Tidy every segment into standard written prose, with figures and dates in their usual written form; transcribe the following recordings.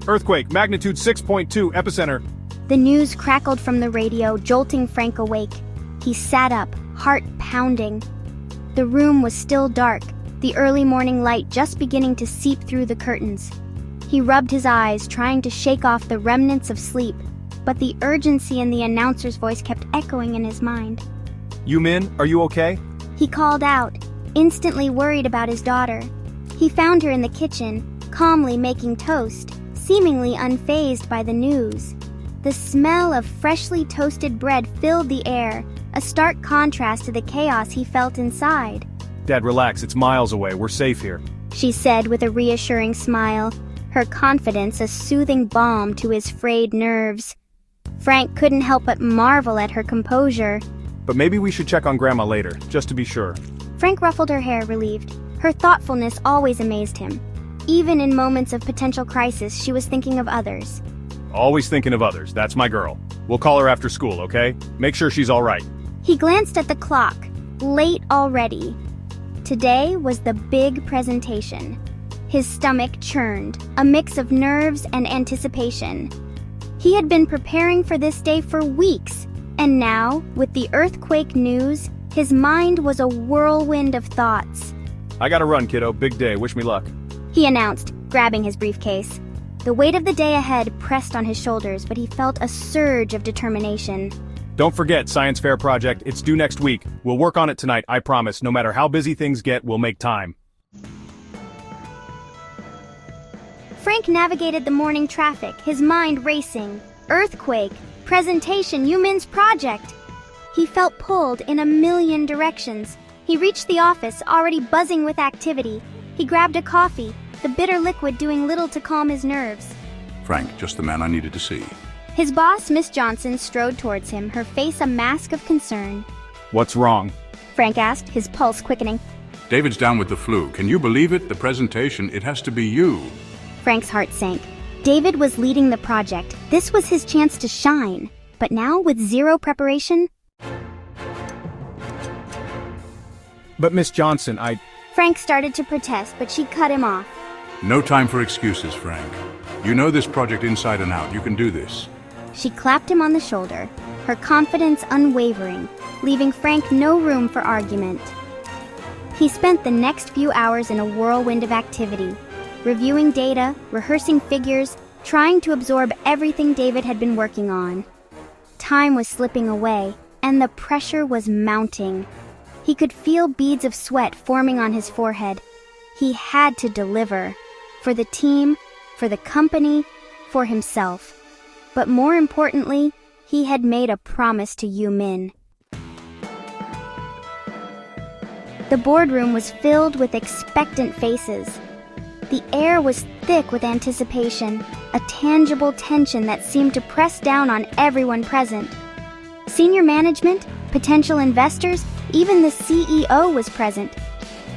Earthquake, magnitude 6.2, epicenter. The news crackled from the radio, jolting Frank awake. He sat up, heart pounding. The room was still dark, the early morning light just beginning to seep through the curtains. He rubbed his eyes, trying to shake off the remnants of sleep, but the urgency in the announcer's voice kept echoing in his mind. Yumin, are you okay? He called out, instantly worried about his daughter. He found her in the kitchen, calmly making toast, seemingly unfazed by the news. The smell of freshly toasted bread filled the air, a stark contrast to the chaos he felt inside. Dad, relax, it's miles away, we're safe here. She said with a reassuring smile, her confidence a soothing balm to his frayed nerves. Frank couldn't help but marvel at her composure. But maybe we should check on Grandma later, just to be sure. Frank ruffled her hair, relieved. Her thoughtfulness always amazed him. Even in moments of potential crisis, she was thinking of others. Always thinking of others, that's my girl. We'll call her after school, okay? Make sure she's all right. He glanced at the clock. Late already. Today was the big presentation. His stomach churned, a mix of nerves and anticipation. He had been preparing for this day for weeks, and now, with the earthquake news, his mind was a whirlwind of thoughts. I gotta run, kiddo. Big day. Wish me luck. He announced, grabbing his briefcase. The weight of the day ahead pressed on his shoulders, but he felt a surge of determination. Don't forget, Science Fair project. It's due next week. We'll work on it tonight, I promise. No matter how busy things get, we'll make time. Frank navigated the morning traffic, his mind racing. Earthquake, presentation, Yumin's project. He felt pulled in a million directions. He reached the office, already buzzing with activity. He grabbed a coffee, the bitter liquid doing little to calm his nerves. Frank, just the man I needed to see. His boss, Miss Johnson, strode towards him, her face a mask of concern. What's wrong? Frank asked, his pulse quickening. David's down with the flu. Can you believe it? The presentation, it has to be you. Frank's heart sank. David was leading the project. This was his chance to shine. But now, with zero preparation? But Miss Johnson, Frank started to protest, but she cut him off. No time for excuses, Frank. You know this project inside and out. You can do this. She clapped him on the shoulder, her confidence unwavering, leaving Frank no room for argument. He spent the next few hours in a whirlwind of activity, reviewing data, rehearsing figures, trying to absorb everything David had been working on. Time was slipping away, and the pressure was mounting. He could feel beads of sweat forming on his forehead. He had to deliver. For the team, for the company, for himself. But more importantly, he had made a promise to Yumin. The boardroom was filled with expectant faces. The air was thick with anticipation, a tangible tension that seemed to press down on everyone present. Senior management, potential investors, even the CEO was present.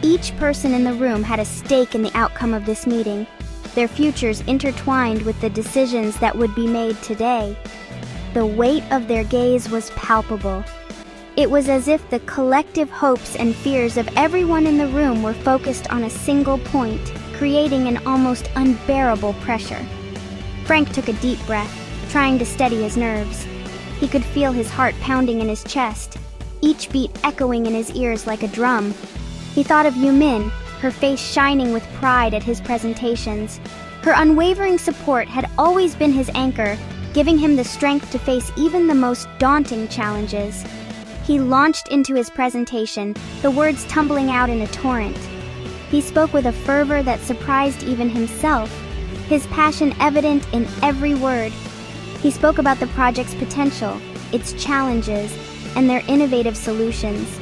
Each person in the room had a stake in the outcome of this meeting, their futures intertwined with the decisions that would be made today. The weight of their gaze was palpable. It was as if the collective hopes and fears of everyone in the room were focused on a single point, creating an almost unbearable pressure. Frank took a deep breath, trying to steady his nerves. He could feel his heart pounding in his chest, each beat echoing in his ears like a drum. He thought of Yumin, her face shining with pride at his presentations. Her unwavering support had always been his anchor, giving him the strength to face even the most daunting challenges. He launched into his presentation, the words tumbling out in a torrent. He spoke with a fervor that surprised even himself, his passion evident in every word. He spoke about the project's potential, its challenges, and their innovative solutions.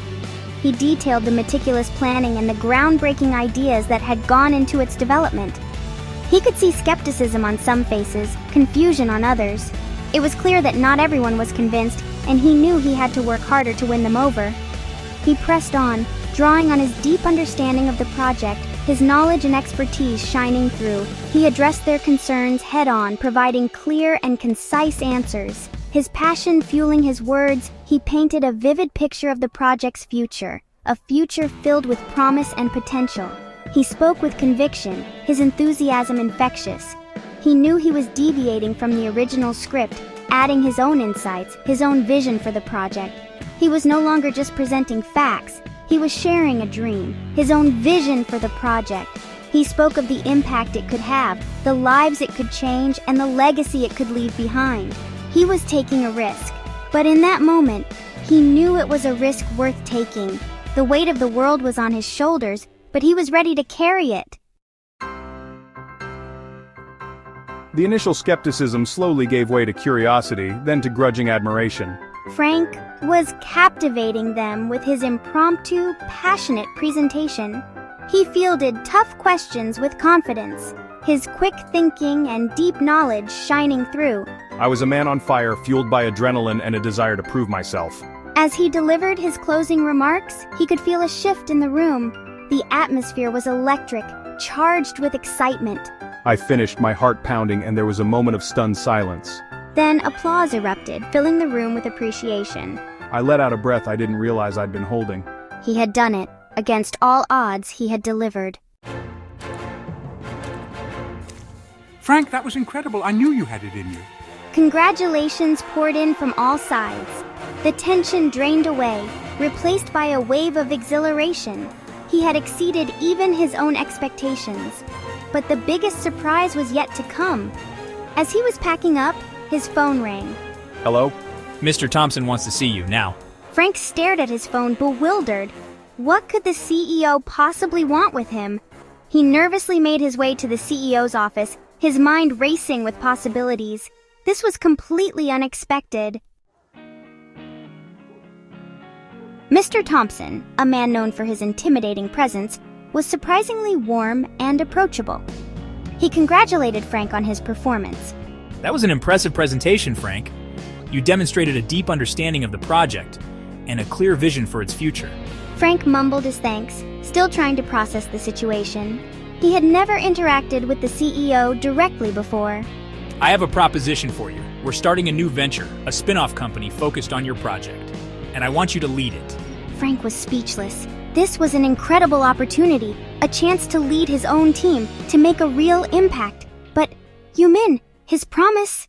He detailed the meticulous planning and the groundbreaking ideas that had gone into its development. He could see skepticism on some faces, confusion on others. It was clear that not everyone was convinced, and he knew he had to work harder to win them over. He pressed on, drawing on his deep understanding of the project, his knowledge and expertise shining through. He addressed their concerns head-on, providing clear and concise answers. His passion fueling his words, he painted a vivid picture of the project's future, a future filled with promise and potential. He spoke with conviction, his enthusiasm infectious. He knew he was deviating from the original script, adding his own insights, his own vision for the project. He was no longer just presenting facts. He was sharing a dream, his own vision for the project. He spoke of the impact it could have, the lives it could change, and the legacy it could leave behind. He was taking a risk, but in that moment, he knew it was a risk worth taking. The weight of the world was on his shoulders, but he was ready to carry it. The initial skepticism slowly gave way to curiosity, then to grudging admiration. Frank was captivating them with his impromptu, passionate presentation. He fielded tough questions with confidence, his quick thinking and deep knowledge shining through. I was a man on fire, fueled by adrenaline and a desire to prove myself. As he delivered his closing remarks, he could feel a shift in the room. The atmosphere was electric, charged with excitement. I finished, my heart pounding, and there was a moment of stunned silence. Then applause erupted, filling the room with appreciation. I let out a breath I didn't realize I'd been holding. He had done it. Against all odds, he had delivered. Frank, that was incredible. I knew you had it in you. Congratulations poured in from all sides. The tension drained away, replaced by a wave of exhilaration. He had exceeded even his own expectations. But the biggest surprise was yet to come. As he was packing up, his phone rang. Hello? Mr. Thompson wants to see you now. Frank stared at his phone, bewildered. What could the CEO possibly want with him? He nervously made his way to the CEO's office, his mind racing with possibilities. This was completely unexpected. Mr. Thompson, a man known for his intimidating presence, was surprisingly warm and approachable. He congratulated Frank on his performance. That was an impressive presentation, Frank. You demonstrated a deep understanding of the project and a clear vision for its future. Frank mumbled his thanks, still trying to process the situation. He had never interacted with the CEO directly before. I have a proposition for you. We're starting a new venture, a spin-off company focused on your project, and I want you to lead it. Frank was speechless. This was an incredible opportunity, a chance to lead his own team, to make a real impact. But Yumin, his promise...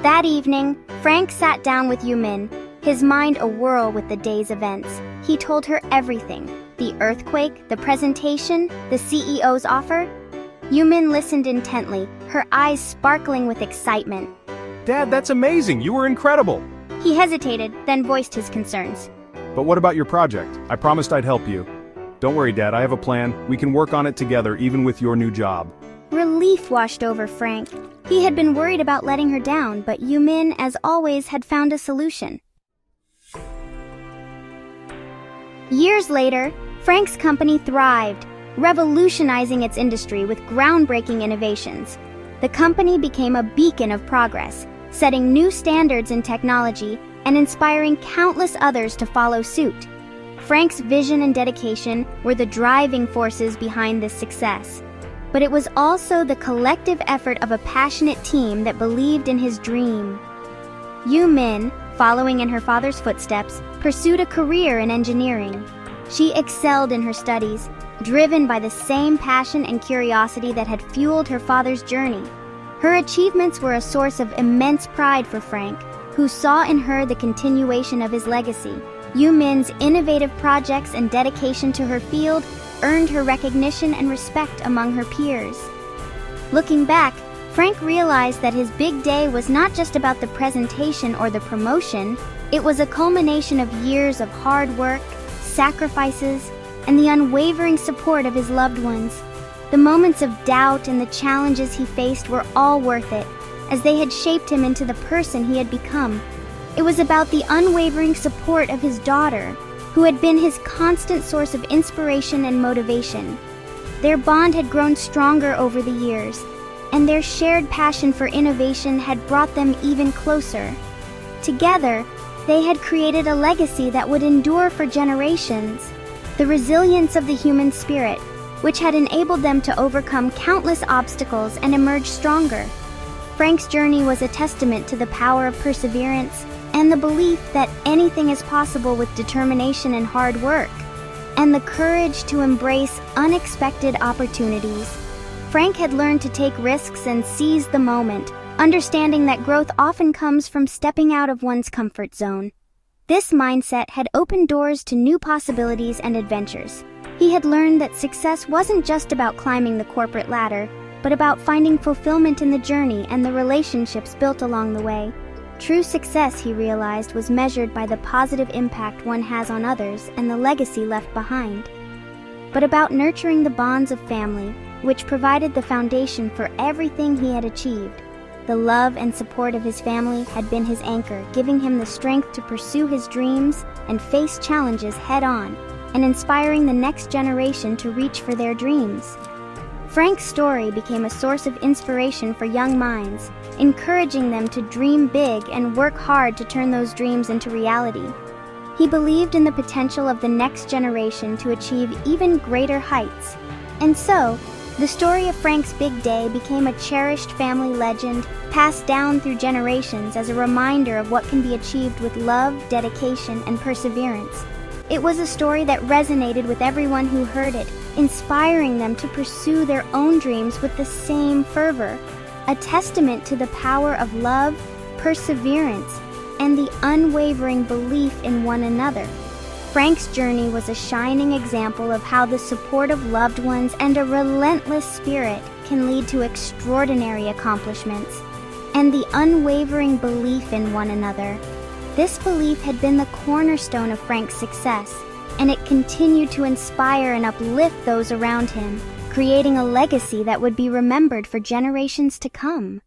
That evening, Frank sat down with Yumin, his mind awhirl with the day's events. He told her everything: the earthquake, the presentation, the CEO's offer. Yumin listened intently, her eyes sparkling with excitement. Dad, that's amazing! You were incredible! He hesitated, then voiced his concerns. But what about your project? I promised I'd help you. Don't worry, Dad, I have a plan. We can work on it together, even with your new job. Relief washed over Frank. He had been worried about letting her down, but Yumin, as always, had found a solution. Years later, Frank's company thrived, revolutionizing its industry with groundbreaking innovations. The company became a beacon of progress, setting new standards in technology and inspiring countless others to follow suit. Frank's vision and dedication were the driving forces behind this success. But it was also the collective effort of a passionate team that believed in his dream. Yumin, following in her father's footsteps, pursued a career in engineering. She excelled in her studies, driven by the same passion and curiosity that had fueled her father's journey. Her achievements were a source of immense pride for Frank, who saw in her the continuation of his legacy. Yumin's innovative projects and dedication to her field earned her recognition and respect among her peers. Looking back, Frank realized that his big day was not just about the presentation or the promotion. It was a culmination of years of hard work, sacrifices, and the unwavering support of his loved ones. The moments of doubt and the challenges he faced were all worth it, as they had shaped him into the person he had become. It was about the unwavering support of his daughter, who had been his constant source of inspiration and motivation. Their bond had grown stronger over the years, and their shared passion for innovation had brought them even closer. Together, they had created a legacy that would endure for generations. The resilience of the human spirit, which had enabled them to overcome countless obstacles and emerge stronger. Frank's journey was a testament to the power of perseverance and the belief that anything is possible with determination and hard work, and the courage to embrace unexpected opportunities. Frank had learned to take risks and seize the moment, understanding that growth often comes from stepping out of one's comfort zone. This mindset had opened doors to new possibilities and adventures. He had learned that success wasn't just about climbing the corporate ladder, but about finding fulfillment in the journey and the relationships built along the way. True success, he realized, was measured by the positive impact one has on others and the legacy left behind. But about nurturing the bonds of family, which provided the foundation for everything he had achieved. The love and support of his family had been his anchor, giving him the strength to pursue his dreams and face challenges head-on, and inspiring the next generation to reach for their dreams. Frank's story became a source of inspiration for young minds, encouraging them to dream big and work hard to turn those dreams into reality. He believed in the potential of the next generation to achieve even greater heights. And so, the story of Frank's big day became a cherished family legend, passed down through generations as a reminder of what can be achieved with love, dedication, and perseverance. It was a story that resonated with everyone who heard it, inspiring them to pursue their own dreams with the same fervor, a testament to the power of love, perseverance, and the unwavering belief in one another. Frank's journey was a shining example of how the support of loved ones and a relentless spirit can lead to extraordinary accomplishments, and the unwavering belief in one another. This belief had been the cornerstone of Frank's success, and it continued to inspire and uplift those around him, creating a legacy that would be remembered for generations to come.